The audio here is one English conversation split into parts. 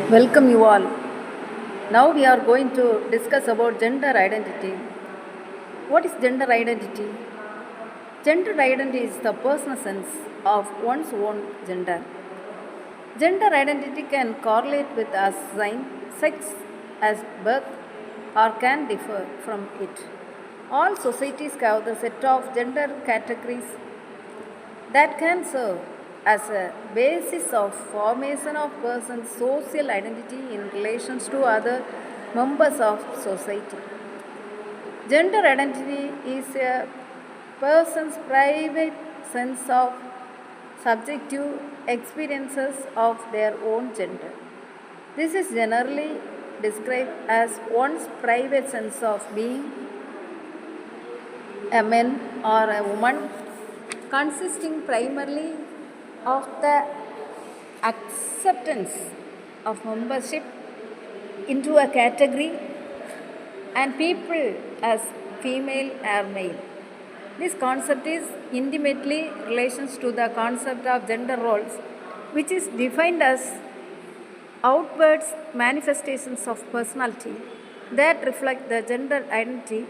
Welcome you all. Now we are going to discuss about gender identity. What is gender identity? Gender identity is the personal sense of one's own gender. Gender identity can correlate with a sign, sex as birth, or can differ from it. All societies have the set of gender categories that can serve as a basis of formation of person's social identity in relations to other members of society. Gender identity is a person's private sense of subjective experiences of their own gender. This is generally described as one's private sense of being a man or a woman, consisting primarily of the acceptance of membership into a category and people as female or male. This concept is intimately relations to the concept of gender roles, which is defined as outward manifestations of personality that reflect the gender identity.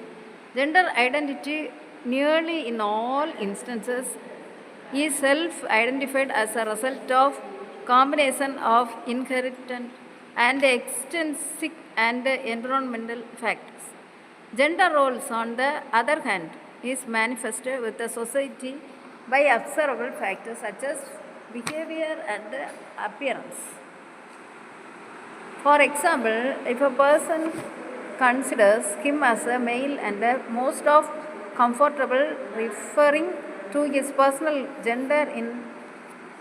Gender identity, nearly in all instances, is self-identified as a result of combination of inherent and extrinsic and environmental factors. Gender roles, on the other hand, is manifested with the society by observable factors such as behavior and appearance. For example, if a person considers him as a male and most of comfortable referring to his personal gender in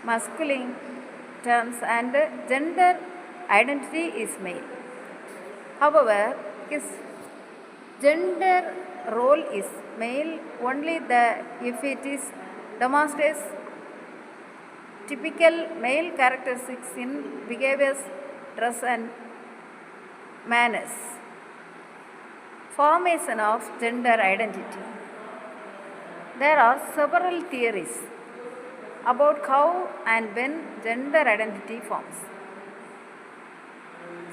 masculine terms and gender identity is male. However, his gender role is male only if it is demonstrates typical male characteristics in behaviors, dress and manners. Formation of gender identity. There are several theories about how and when gender identity forms.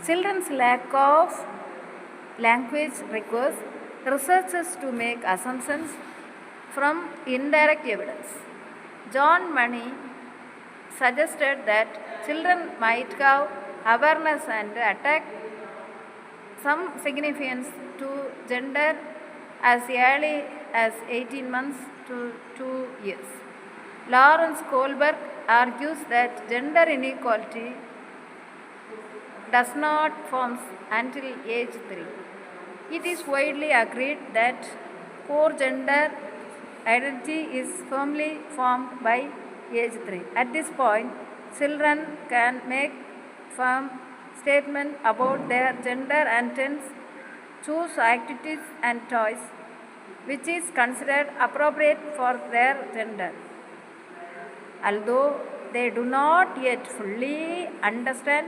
Children's lack of language requires researchers to make assumptions from indirect evidence. John Money suggested that children might have awareness and attach some significance to gender as early as 18 months to 2 years. Lawrence Kohlberg argues that gender inequality does not form until age 3. It is widely agreed that core gender identity is firmly formed by age 3. At this point, children can make firm statements about their gender and tend choose activities and toys which is considered appropriate for their gender. Although they do not yet fully understand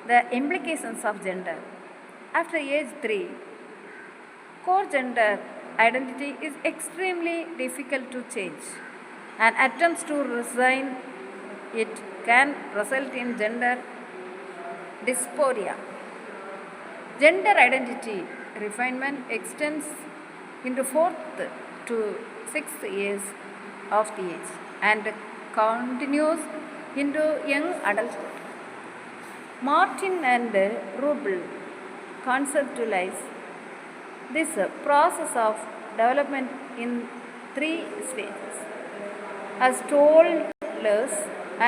the implications of gender. After age 3, core gender identity is extremely difficult to change, and attempts to resign it can result in gender dysphoria. Gender identity refinement extends into 4th to 6th years of the age and continues into young adulthood. Martin and Rubel conceptualize this process of development in 3 stages: as toddlers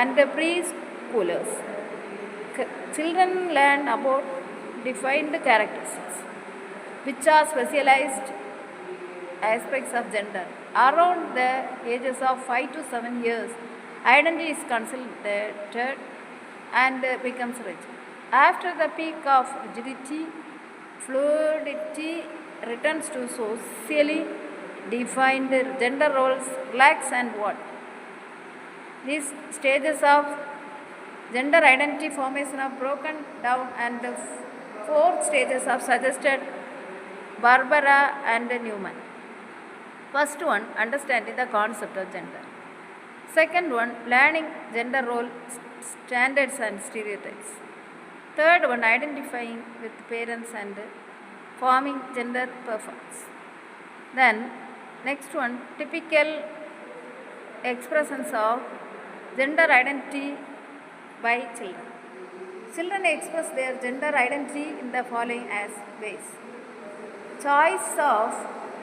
and preschoolers. Children learn about defined characteristics, which are specialized aspects of gender. Around the ages of 5 to 7 years, identity is consolidated and becomes rigid. After the peak of rigidity, fluidity returns to socially defined gender roles, relax and what. These stages of gender identity formation are broken down and the 4 stages are suggested Barbara and Newman. First one, understanding the concept of gender. Second one, learning gender role standards and stereotypes. Third one, identifying with parents and forming gender preference. Then next one, typical expressions of gender identity by children. Children express their gender identity in the following as ways: choice of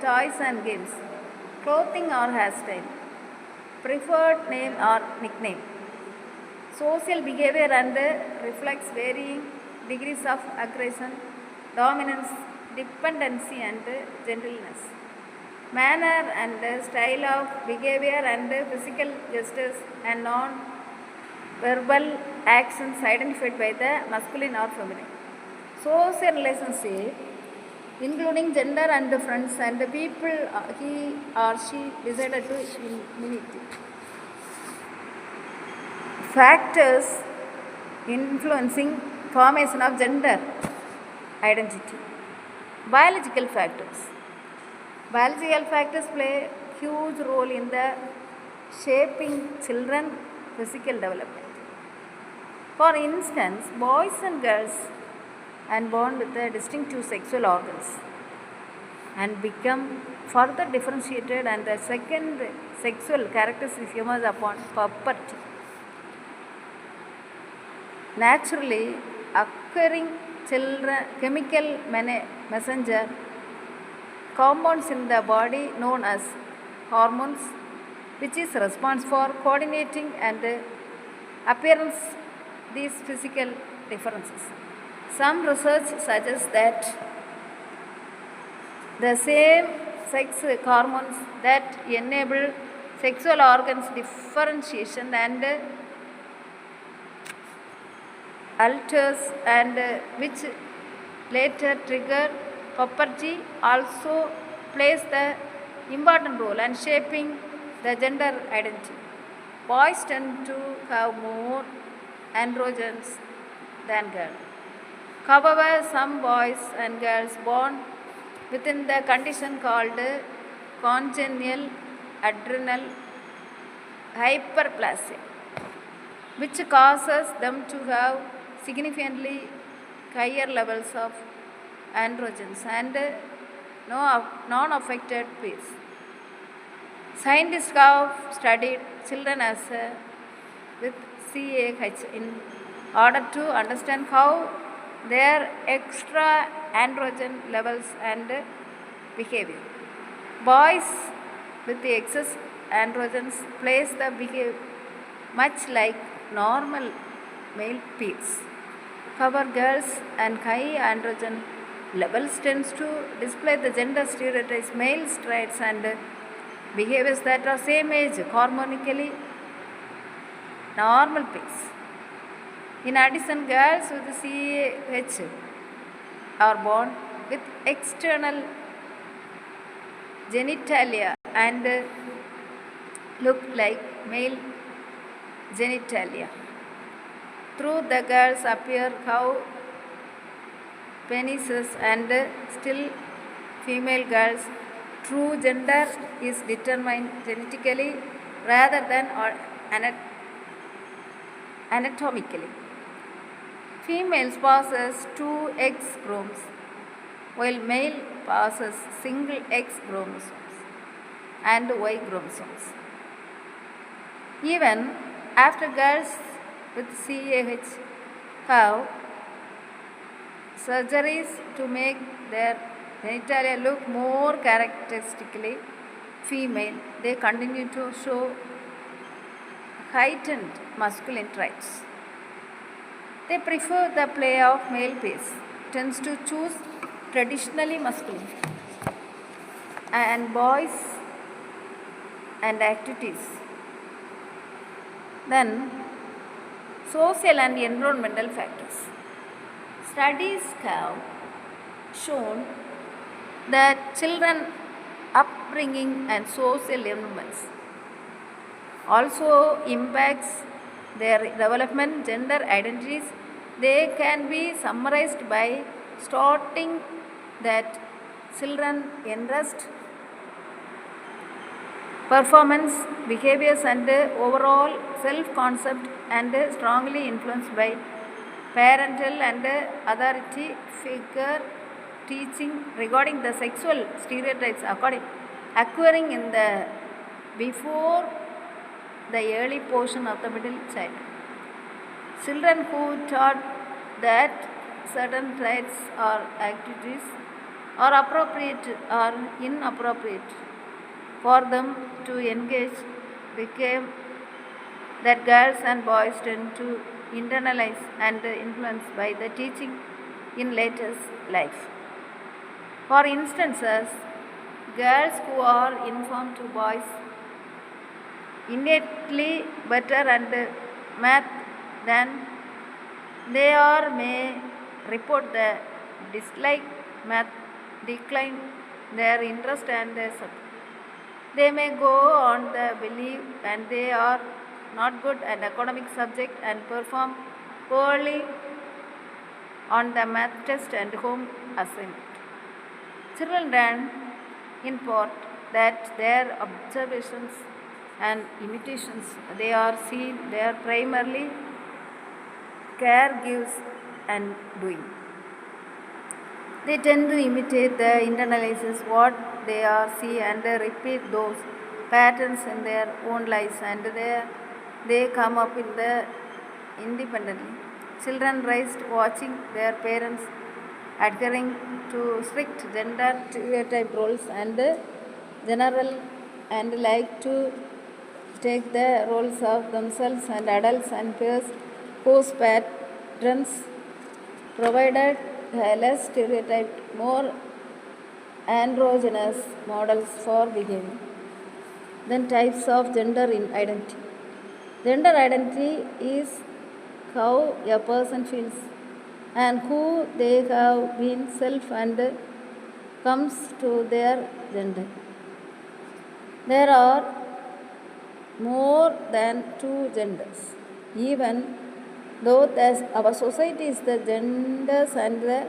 toys and games, clothing or hairstyle, preferred name or nickname, social behavior and reflects varying degrees of aggression, dominance, dependency and gentleness, manner and style of behavior and physical gestures and non-verbal actions identified by the masculine or feminine. Social relationship including gender and friends and the people he or she decided to imitate. Factors influencing formation of gender identity. Biological factors. Biological factors play a huge role in the shaping children's physical development. For instance, boys and girls are born with distinctive sexual organs and become further differentiated, and the second sexual characteristics emerge upon puberty. Naturally occurring chemical messenger compounds in the body known as hormones, which is responsible for coordinating and appearance these physical differences. Some research suggests that the same sex hormones that enable sexual organs differentiation and alters and which later trigger puberty also plays the important role in shaping the gender identity. Boys tend to have more androgens than girls. However, some boys and girls born within the condition called congenital adrenal hyperplasia, which causes them to have significantly higher levels of androgens and non-affected peers. Scientists have studied children as with CAH in order to understand how their extra androgen levels and behavior. Boys with the excess androgens plays the behavior much like normal male peers. However, girls and high androgen levels tends to display the gender stereotypes, male traits and behaviors that are same age hormonically normal peers. In addition, girls with CAH are born with external genitalia and look like male genitalia. Through the girls appear cow penises and still female girls. True gender is determined genetically rather than anatomically. Females possess 2 X chromosomes, while male possesses single X chromosomes and Y chromosomes. Even after girls with CAH have surgeries to make their genitalia look more characteristically female, they continue to show heightened masculine traits. They prefer the play of male peers, tends to choose traditionally masculine and boys and activities. Then social and environmental factors. Studies have shown that children upbringing and social environments also impacts their development gender identities. They can be summarized by stating that children interest, performance, behaviors and overall self-concept and strongly influenced by parental and authority figure teaching regarding the sexual stereotypes occurring in the before the early portion of the middle childhood. Children who taught that certain traits or activities are appropriate or inappropriate for them to engage became that girls and boys tend to internalize and influence by the teaching in later life. For instance, girls who are informed to boys innately better and math than they are may report the dislike math, decline their interest and they may go on the belief and they are not good at academic subject and perform poorly on the math test and home assignment. Children learn in part that their observations and imitations they are seen, they are primarily care gives and doing. They tend to imitate the internalizes what they are see and repeat those patterns in their own lives and they come up in the independently. Children raised watching their parents adhering to strict gender stereotype roles and general and like to take the roles of themselves and adults and peers whose patterns provided less stereotyped, more androgynous models for behavior. Then types of gender in identity. Gender identity is how a person feels and who they have been self and comes to their gender. There are more than two genders. Even though our society is the genders and the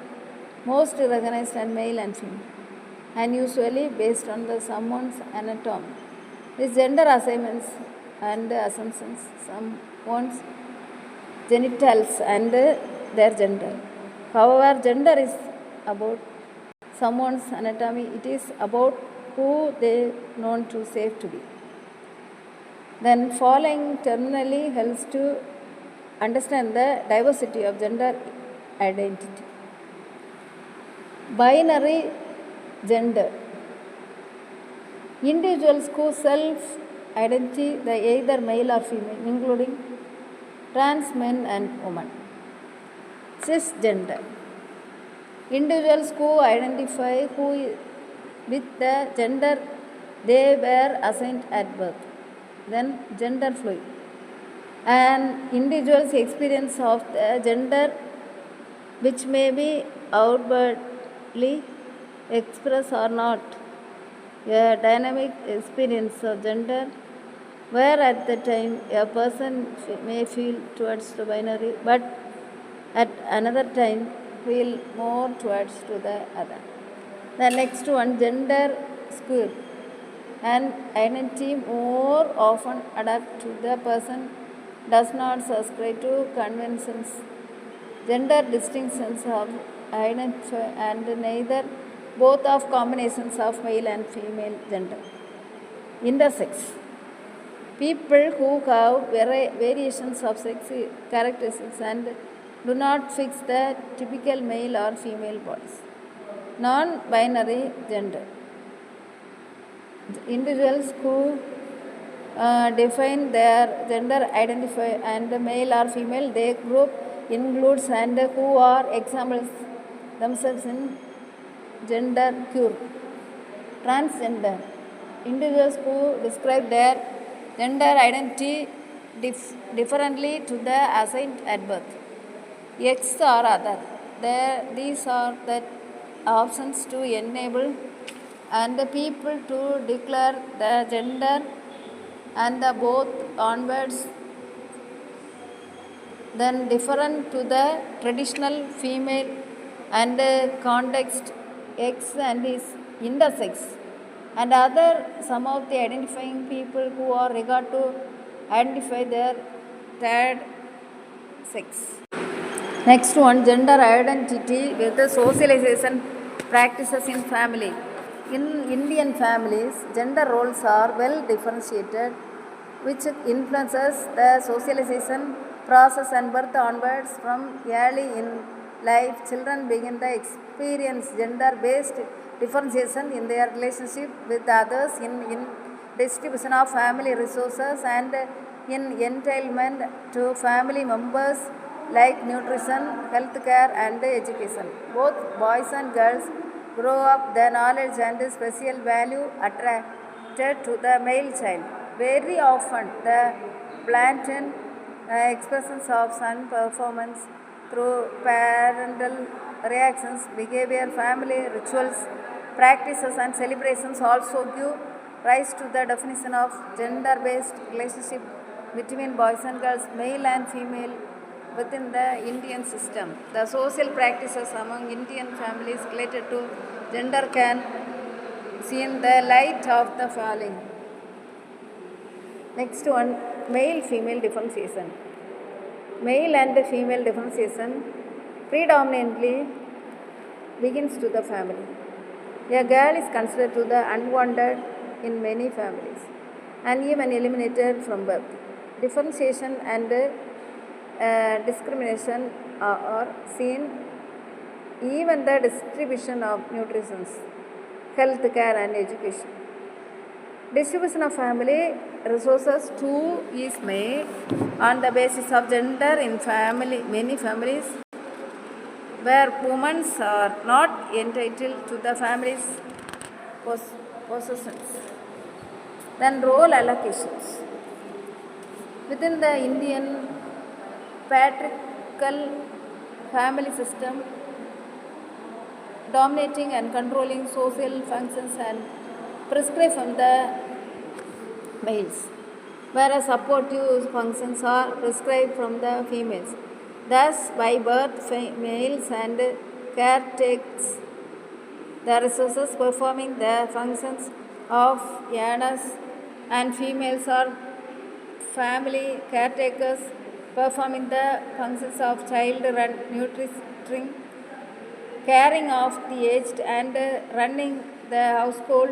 most recognized and male and female, and usually based on the someone's anatomy. These gender assignments and assumptions, someone's genitals and their gender. However, gender is about someone's anatomy. It is about who they known to safe to be. Then following terminally helps to understand the diversity of gender identity. Binary gender. Individuals who self-identity the either male or female, including trans men and women. Cisgender. Individuals who identify with the gender they were assigned at birth. Then gender fluid. An individual's experience of the gender which may be outwardly expressed or not. A dynamic experience of gender where at the time a person may feel towards the binary but at another time feel more towards to the other. The next one, gender skew. An identity more often adapt to the person does not subscribe to conventions. Gender distinctions of identify and neither both of combinations of male and female gender. Intersex. People who have variations of sex characteristics and do not fix the typical male or female bodies. Non-binary gender. Individuals who define their gender identify and male or female, they group includes and who are examples themselves in gender queer. Transgender. Individuals who describe their gender identity differently to the assigned at birth. X or other. These are the options to enable and the people to declare the gender and the both onwards then different to the traditional female and context X and is intersex and other some of the identifying people who are regard to identify their third sex. Next one, gender identity with the socialization practices in family. In Indian families, gender roles are well differentiated, which influences the socialization process and birth onwards. From early in life, children begin to experience gender-based differentiation in their relationship with others, in distribution of family resources, and in entitlement to family members like nutrition, health care, and education. Both boys and girls grow up the knowledge and special value attracted to the male child. Very often, the blatant expressions of son performance through parental reactions, behavior, family rituals, practices, and celebrations also give rise to the definition of gender based relationship between boys and girls, male and female, within the Indian system. The social practices among Indian families related to gender can see in the light of the following. Next one, male female differentiation. Male and female differentiation predominantly begins to the family. A girl is considered to the unwanted in many families and even eliminated from birth. Differentiation and discrimination are seen even the distribution of nutrition, health care, and education. Distribution of family resources too is made on the basis of gender in family. Many families where women are not entitled to the family's possessions. Then role allocations. Within the Indian patriarchal family system, dominating and controlling social functions and prescribed from the males, whereas supportive functions are prescribed from the females. Thus, by birth, males and caretakers the resources performing the functions of earners, and females are family caretakers performing the functions of child nurturing, caring of the aged, and running the household.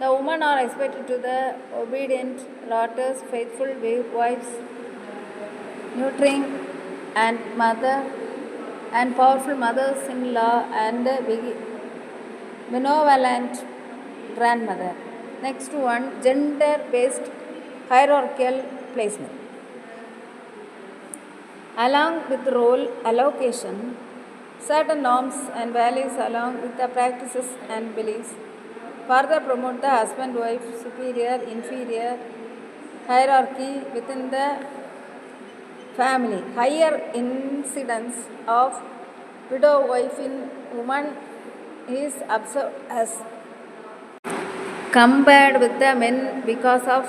The women are expected to the obedient daughters, faithful wives, nurturing and mother, and powerful mothers-in-law, and benevolent grandmother. Next one, gender-based hierarchical placement. Along with role allocation, certain norms and values along with the practices and beliefs further promote the husband-wife superior-inferior hierarchy within the family. Higher incidence of widow-wife in women is observed as compared with the men because of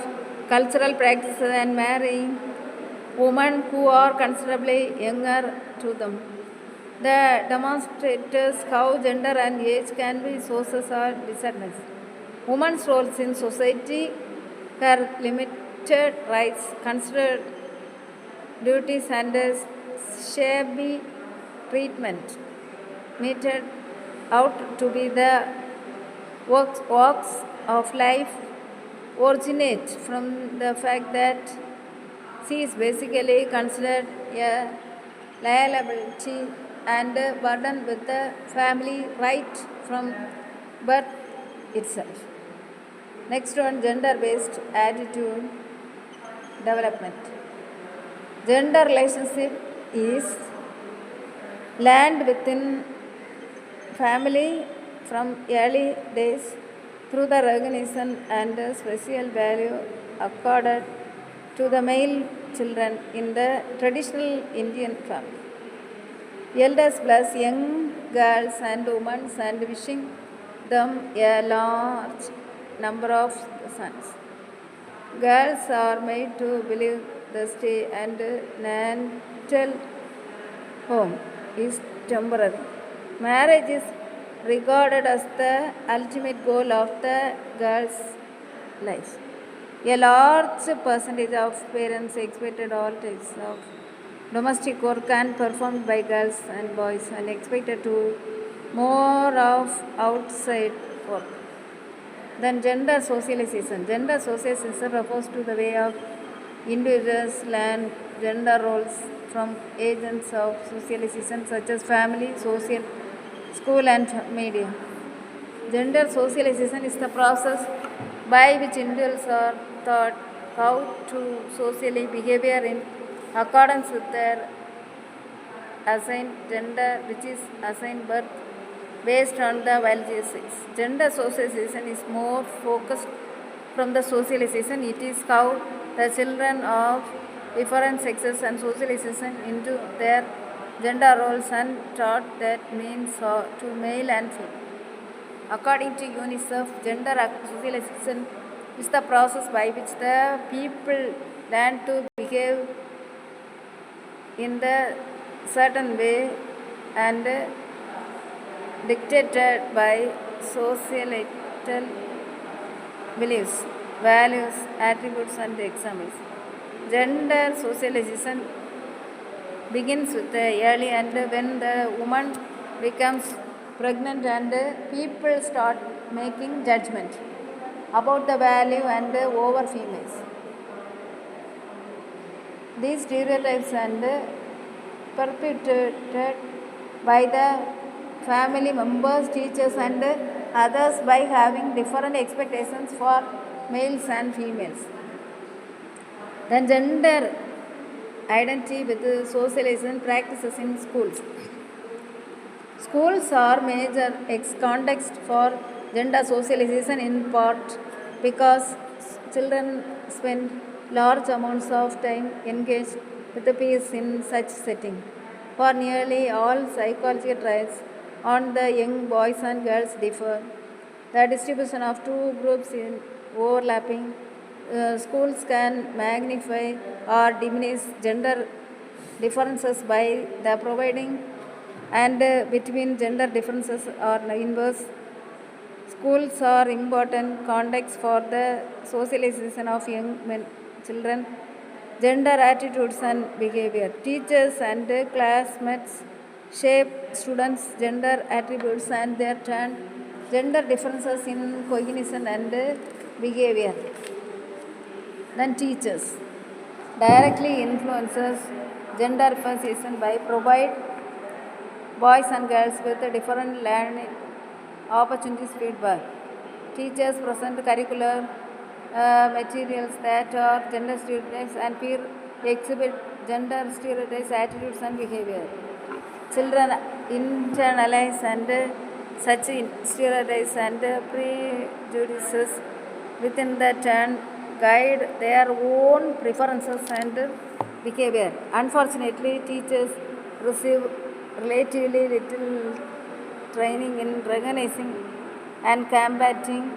cultural practices and marrying women who are considerably younger to them. The demonstrates how gender and age can be sources or disadvantages. Women's roles in society, her limited rights, considered duties, and shabby treatment meted out to be the walks of life originate from the fact that she is basically considered a liability and burdened with the family right from birth itself. Next one, gender-based attitude development. Gender relationship is learned within family from early days through the recognition and special value accorded to the male children in the traditional Indian family. Elders bless young girls and women and wishing them a large number of sons. Girls are made to believe the stay and natal home is temporary. Marriage is regarded as the ultimate goal of the girl's life. A large percentage of parents expected all types of domestic work and performed by girls and boys and expected to more of outside work. Then gender socialization. Gender socialization refers to the way of individuals learn gender roles from agents of socialization such as family, social, school and media. Gender socialization is the process by which individuals are taught how to socially behavior in accordance with their assigned gender, which is assigned birth based on the biological sex. Gender socialization is more focused from the socialization. It is how the children of different sexes and socialization into their gender roles and taught that means to male and female. According to UNICEF, gender socialization is the process by which the people learn to behave in the certain way and dictated by societal beliefs, values, attributes, and examples. Gender socialization begins with the early and when the woman becomes pregnant and people start making judgment about the value and over females. These stereotypes and perpetuated by the family members, teachers and others by having different expectations for males and females. Then gender identity with socialization practices in schools. Schools are major context for gender socialization in part because children spend large amounts of time engaged with the peers in such setting. For nearly all psychological traits on the young boys and girls differ. The distribution of two groups in overlapping schools can magnify or diminish gender differences by the providing and between gender differences are inverse. Schools are important contexts for the socialization of young children, gender attitudes and behavior. Teachers and classmates shape students' gender attributes and their turn gender differences in cognition and behavior. Then teachers directly influences gender differentiation by provide boys and girls with different learning opportunities feedback. Teachers present curricular materials that are gender stereotypes and peer exhibit gender stereotypes, attitudes and behavior. Children internalize and such stereotypes and prejudices within the turn guide their own preferences and behavior. Unfortunately, teachers receive relatively little training in recognizing and combating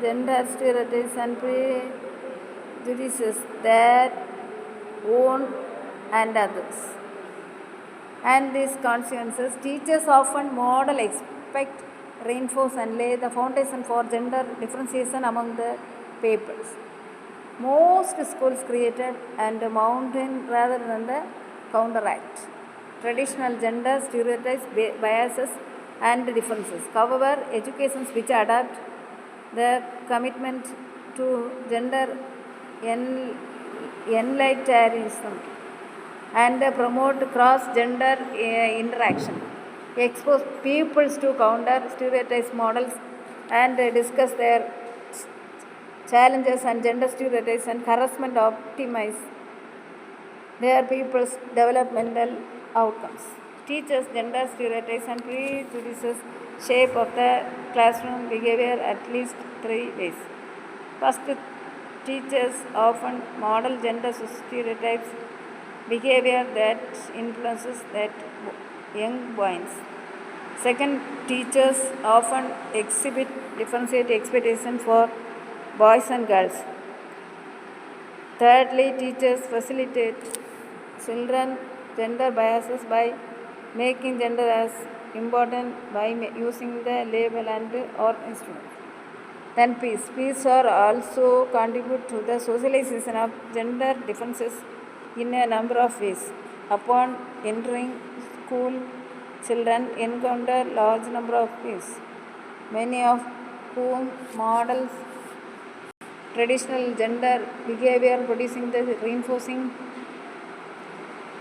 gender stereotypes and prejudices that own and others. And these consequences, teachers often model, expect, reinforce, and lay the foundation for gender differentiation among the pupils. Most schools created and mountain rather than the counteract traditional gender stereotypes, biases, and differences. However, educations which adapt the commitment to gender enlightenment and promote cross-gender interaction, expose pupils to counter stereotypes models and discuss their challenges and gender stereotypes and harassment optimize their pupils' developmental outcomes. Teachers' gender stereotypes and prejudices shape of the classroom behavior at least three ways. First, teachers often model gender stereotypes behavior that influences that young boys. Second, teachers often exhibit differentiate expectation for boys and girls. Thirdly, teachers facilitate children gender biases by making gender as important by using the label and or instrument. Then peace. Peace are also contribute to the socialization of gender differences in a number of ways. Upon entering school, children encounter large number of peers, many of whom models traditional gender behavior, producing the reinforcing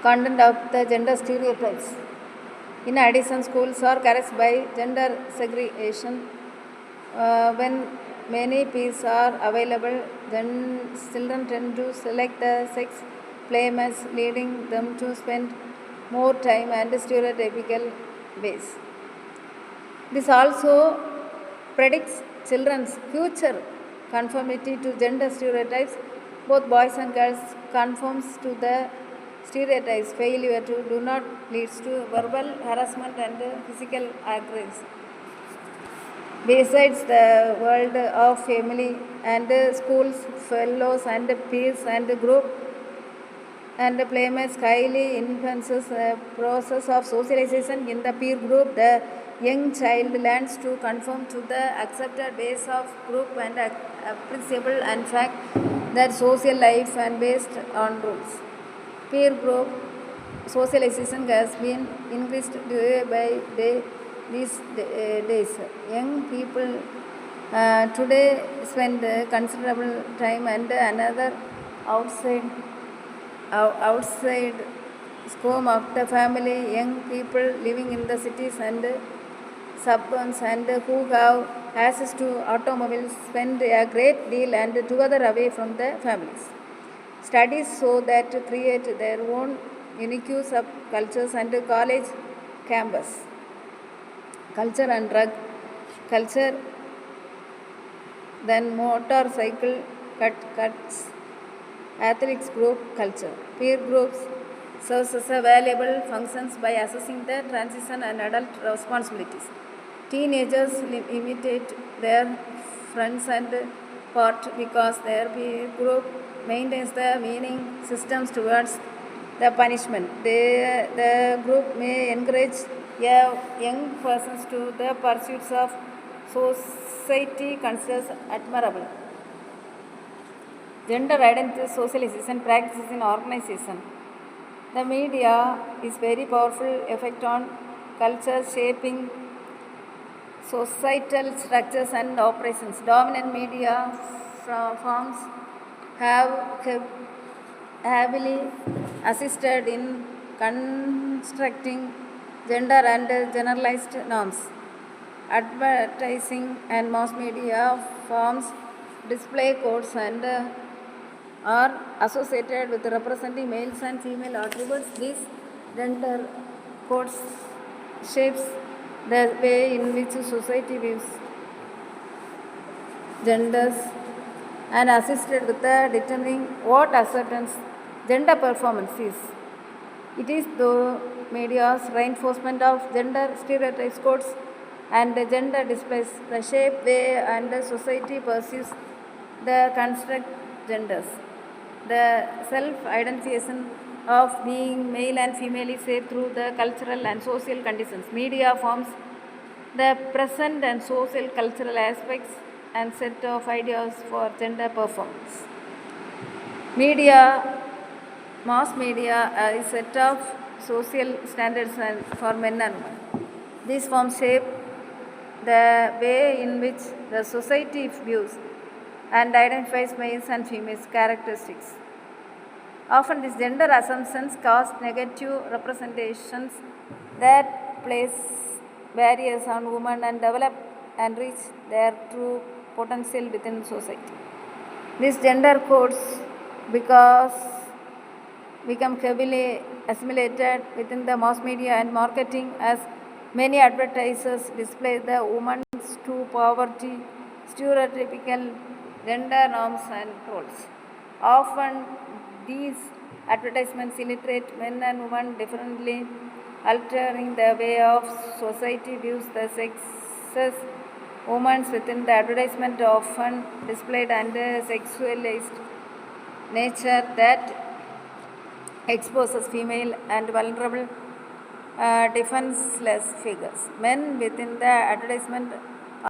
content of the gender stereotypes. In addition, schools are characterized by gender segregation. When many peers are available, then children tend to select the sex playmates, leading them to spend more time and stereotypical ways. This also predicts children's future conformity to gender stereotypes. Both boys and girls conforms to the stereotypes. Failure to do not leads to verbal harassment and physical aggression. Besides the world of family and schools, fellows and peers and group and playmates highly influences the process of socialization. In the peer group, the young child learns to conform to the accepted ways of group and appreciable and fact that social life and based on rules. Peer group socialization has been increased day by day these days. Young people today spend considerable time and another outside scope of the family. Young people living in the cities and suburbs and who have access to automobiles spend a great deal and together away from the families. Studies show that create their own unique subcultures and college campus culture and drug culture, then motorcycle cuts, athletics group culture. Peer groups serves as a valuable functions by assessing the transition and adult responsibilities. Teenagers imitate their friends and part because their peer group maintains the meaning systems towards the punishment. The group may encourage young persons to the pursuits of society considers admirable. Gender identity socialization practices in organization. The media is very powerful effect on culture shaping societal structures and operations. Dominant media forms have heavily assisted in constructing gender and generalized norms. Advertising and mass media forms display codes and are associated with representing males and female attributes. These gender codes shapes the way in which society views genders and assisted with the determining what acceptance gender performance is. It is the media's reinforcement of gender stereotypes, codes, and gender displays the shape way and society perceives the construct genders. The self-identification of being male and female is shaped through the cultural and social conditions. Media forms the present and social cultural aspects and set of ideas for gender performance. Mass media is a set of social standards for men and women. These forms shape the way in which the society views and identifies males and females characteristics. Often these gender assumptions cause negative representations that place barriers on women and develop and reach their true potential within society. These gender codes become heavily assimilated within the mass media and marketing as many advertisers display the woman's true poverty, stereotypical gender norms and roles. Often these advertisements illustrate men and women differently, altering the way of society views the sexes. Women within the advertisement often displayed and sexualized nature that exposes female and vulnerable defenseless figures. Men within the advertisement